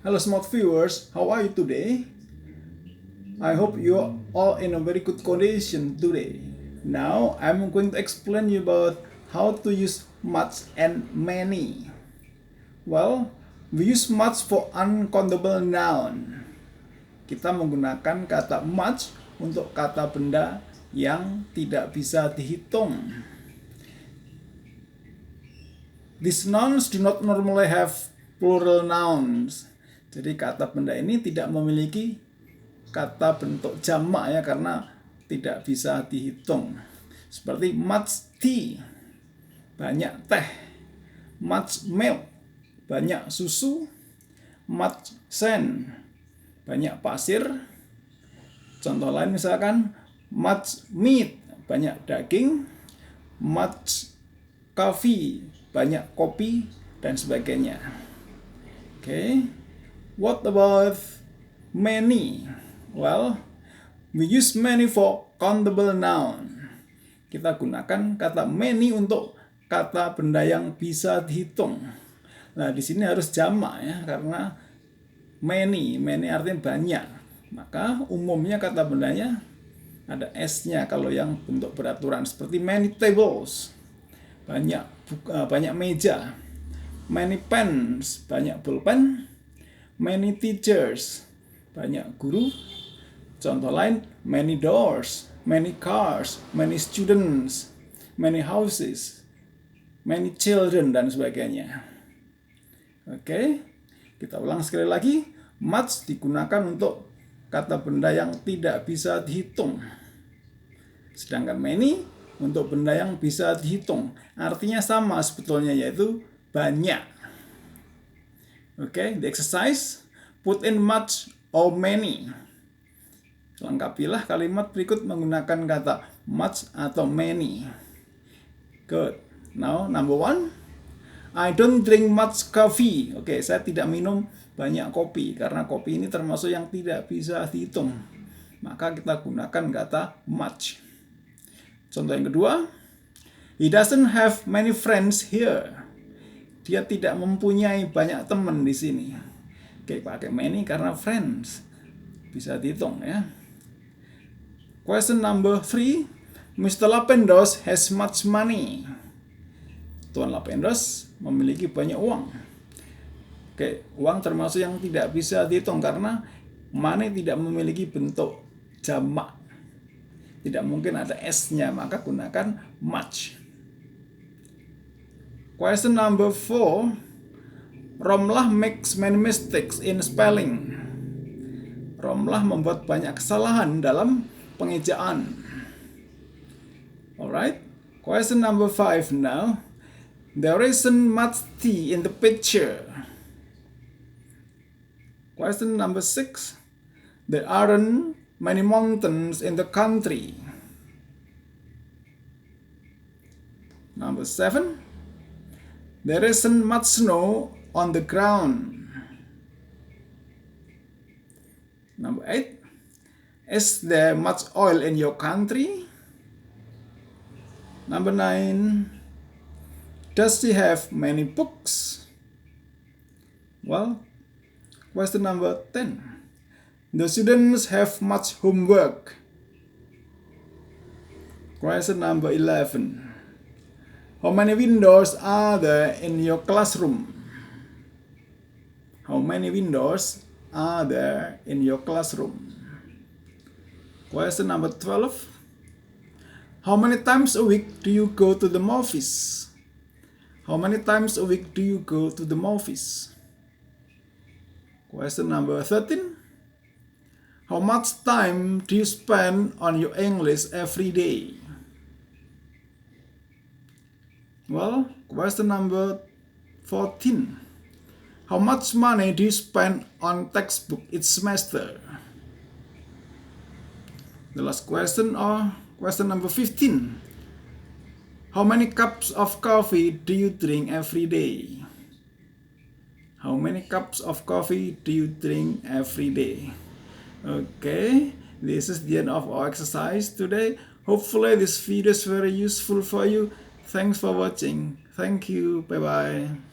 Hello smart viewers, how are you today? I hope you're all in a very good condition today. Now I'm going to explain you about how to use much and many. Well, we use much for uncountable noun. Kita menggunakan kata much untuk kata benda yang tidak bisa dihitung. These nouns do not normally have plural nouns. Jadi kata benda ini tidak memiliki kata bentuk jamak ya karena tidak bisa dihitung. Seperti much tea, banyak teh. Much milk, banyak susu. Much sand, banyak pasir. Contoh lain misalkan much meat, banyak daging. Much coffee, banyak kopi dan sebagainya. Okay. What about many? Well, we use many for countable noun. Kita gunakan kata many untuk kata benda yang bisa dihitung. Nah, di sini harus jamak ya, karena many artinya banyak. Maka umumnya kata bendanya ada s-nya kalau yang bentuk beraturan, seperti many tables, banyak meja. Many pens, banyak pulpen. Many teachers, banyak guru. Contoh lain, many doors, many cars, many students, many houses, many children, dan sebagainya. Oke, kita ulang sekali lagi. Much digunakan untuk kata benda yang tidak bisa dihitung. Sedangkan many untuk benda yang bisa dihitung. Artinya sama sebetulnya, yaitu banyak. Oke, the exercise, put in much or many. Lengkapilah kalimat berikut menggunakan kata much atau many. Good. Now, number 1. I don't drink much coffee. Oke, saya tidak minum banyak kopi karena kopi ini termasuk yang tidak bisa dihitung. Maka kita gunakan kata much. Contoh yang kedua, he doesn't have many friends here. Dia tidak mempunyai banyak teman di sini. Oke, pakai many karena friends bisa dihitung ya. Question number 3. Mr. Lapendos has much money. Tuan Lapendos memiliki banyak uang. Oke, uang termasuk yang tidak bisa dihitung karena money tidak memiliki bentuk jamak. Tidak mungkin ada s-nya, maka gunakan much. Question number 4. Romlah makes many mistakes in spelling. Romlah membuat banyak kesalahan dalam pengejaan. Alright. Question number 5 now. There isn't much tea in the picture. Question number 6. There aren't many mountains in the country. Number 7. There isn't much snow on the ground. Number 8. Is there much oil in your country? Number 9. Does she have many books? Well, question number 10. The students have much homework. Question number 11. How many windows are there in your classroom? How many windows are there in your classroom? Question number 12. How many times a week do you go to the movies? How many times a week do you go to the movies? Question number 13. How much time do you spend on your English every day? Well, question number 14. How much money do you spend on textbook each semester? The last question, or question number 15. How many cups of coffee do you drink every day? How many cups of coffee do you drink every day? Okay, this is the end of our exercise today. Hopefully this video is very useful for you. Thanks for watching. Thank you. Bye-bye.